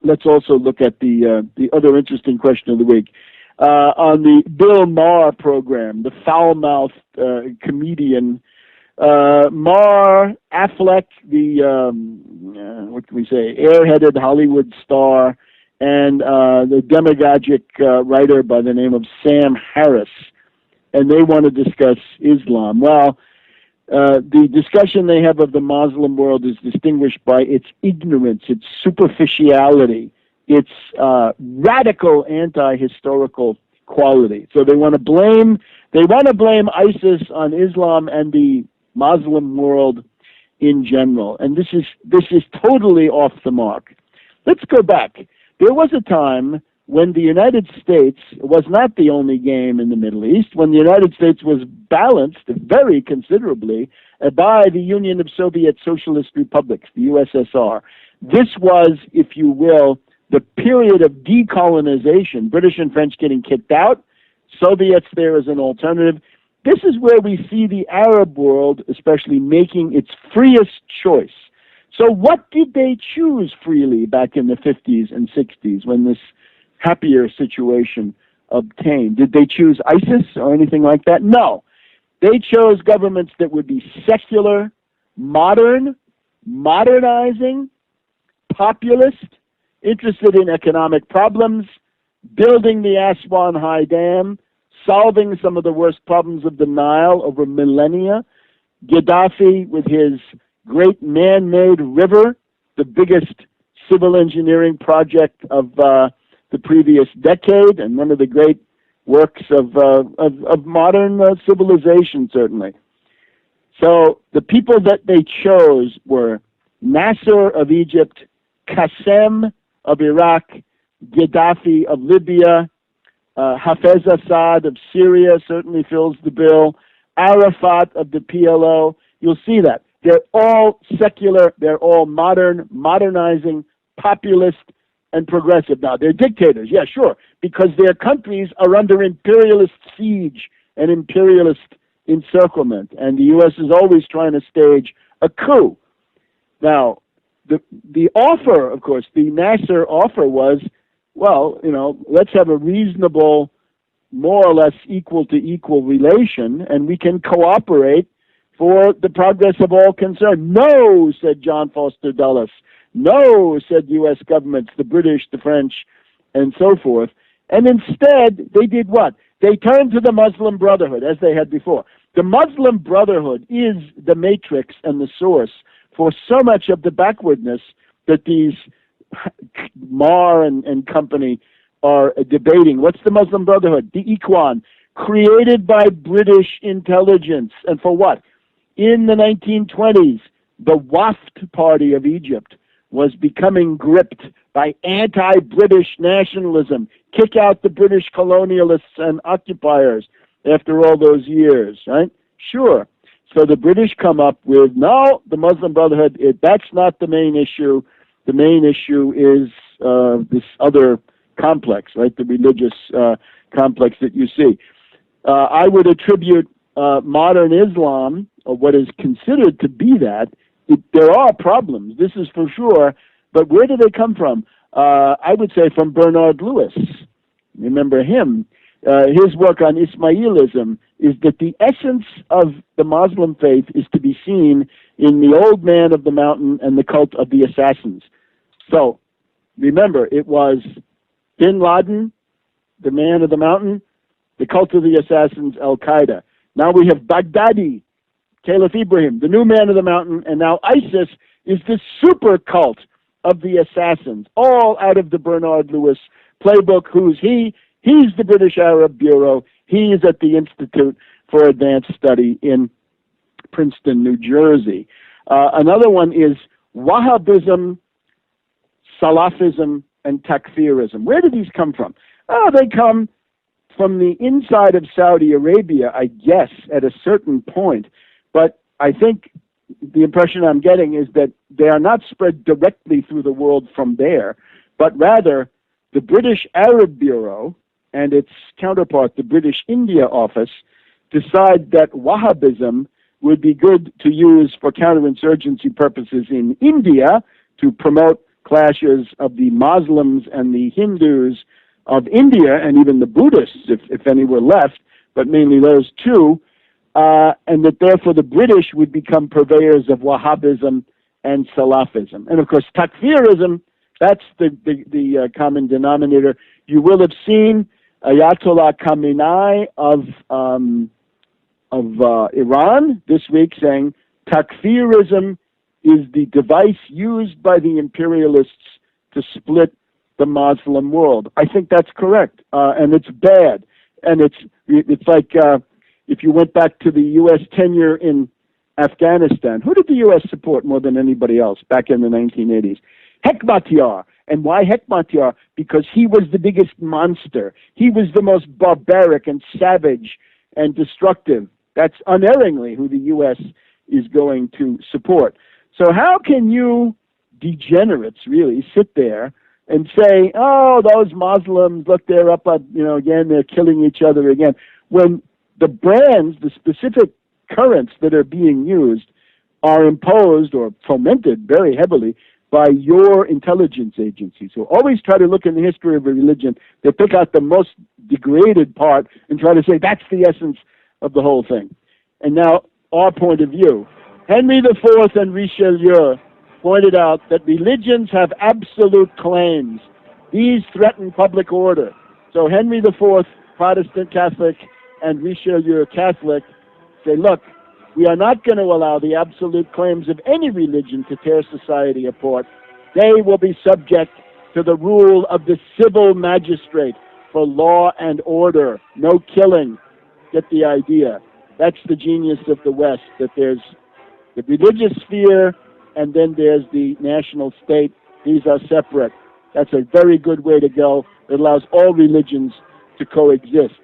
let's also look at the other interesting question of the week. On the Bill Maher program, the foul-mouthed comedian, Maher, Affleck, the, what can we say, airheaded Hollywood star, and the demagogic writer by the name of Sam Harris, and they want to discuss Islam. Well, the discussion they have of the Muslim world is distinguished by its ignorance, its superficiality, its radical anti-historical quality. So they want to blame ISIS on Islam and the Muslim world in general, and this is totally off the mark. Let's go back. There was a time when the United States was not the only game in the Middle East, when the United States was balanced very considerably by the Union of Soviet Socialist Republics, the USSR. This was, if you will, the period of decolonization, British and French getting kicked out, Soviets there as an alternative. This is where we see the Arab world, especially, making its freest choice. So what did they choose freely back in the 50s and 60s when this happier situation obtained? Did they choose ISIS or anything like that? No. They chose governments that would be secular, modern, modernizing, populist, interested in economic problems, building the Aswan High Dam, solving some of the worst problems of the Nile over millennia. Gaddafi with his great man-made river, the biggest civil engineering project of the previous decade, and one of the great works of modern civilization, certainly. So the people that they chose were Nasser of Egypt, Qasem of Iraq, Gaddafi of Libya, Hafez Assad of Syria certainly fills the bill, Arafat of the PLO. You'll see that. They're all secular, they're all modern, modernizing, populist, and progressive. Now, they're dictators, yeah, sure, because their countries are under imperialist siege and imperialist encirclement, and the U.S. is always trying to stage a coup. Now, the offer, of course, the Nasser offer was, well, let's have a reasonable, more or less equal to equal relation, and we can cooperate for the progress of all concerned. No, said John Foster Dulles. No, said U.S. governments, the British, the French, and so forth. And instead, they did what? They turned to the Muslim Brotherhood, as they had before. The Muslim Brotherhood is the matrix and the source for so much of the backwardness that these Maher and company are debating. What's the Muslim Brotherhood? The Ikhwan, created by British intelligence. And for what? In the 1920s, the Waft Party of Egypt was becoming gripped by anti-British nationalism. Kick out the British colonialists and occupiers after all those years, right? Sure. So the British come up with, no, the Muslim Brotherhood, that's not the main issue. The main issue is this other complex, right? The religious complex that you see. I would attribute modern Islam, or what is considered to be that. There are problems, this is for sure, but where do they come from? I would say from Bernard Lewis. Remember him. His work on Ismailism is that the essence of the Muslim faith is to be seen in the old man of the mountain and the cult of the assassins. So, remember, it was Bin Laden, the man of the mountain, the cult of the assassins, Al-Qaeda. Now we have Baghdadi, Caliph Ibrahim, the new man of the mountain, and now ISIS is the super cult of the assassins, all out of the Bernard Lewis playbook. Who's he? He's the British Arab Bureau. He is at the Institute for Advanced Study in Princeton, New Jersey. Another one is Wahhabism, Salafism, and Takfirism. Where do these come from? Oh, they come from the inside of Saudi Arabia, I guess, at a certain point. But I think the impression I'm getting is that they are not spread directly through the world from there, but rather the British Arab Bureau and its counterpart, the British India Office, decide that Wahhabism would be good to use for counterinsurgency purposes in India to promote clashes of the Muslims and the Hindus of India, and even the Buddhists, if any were left, but mainly those two, and that therefore the British would become purveyors of Wahhabism and Salafism. And of course, Takfirism, that's the common denominator. You will have seen Ayatollah Khamenei of Iran this week saying Takfirism is the device used by the imperialists to split the Muslim world. I think that's correct, and it's bad. And it's like if you went back to the U.S. tenure in Afghanistan, who did the U.S. support more than anybody else back in the 1980s? Hekmatyar. And why Hekmatyar? Because he was the biggest monster. He was the most barbaric and savage and destructive. That's unerringly who the U.S. is going to support. So how can you degenerates really sit there and say, oh, those Muslims, look, they're up, again, they're killing each other again, when the brands, the specific currents that are being used are imposed or fomented very heavily by your intelligence agencies. So always try to look in the history of a religion, they pick out the most degraded part and try to say that's the essence of the whole thing. And now, our point of view. Henry IV and Richelieu pointed out that religions have absolute claims. These threaten public order. So Henry IV, Protestant Catholic, and Richelieu Catholic say, look, we are not going to allow the absolute claims of any religion to tear society apart. They will be subject to the rule of the civil magistrate for law and order. No killing. Get the idea. That's the genius of the West, that there's the religious sphere and then there's the national state. These are separate. That's a very good way to go. It allows all religions to coexist.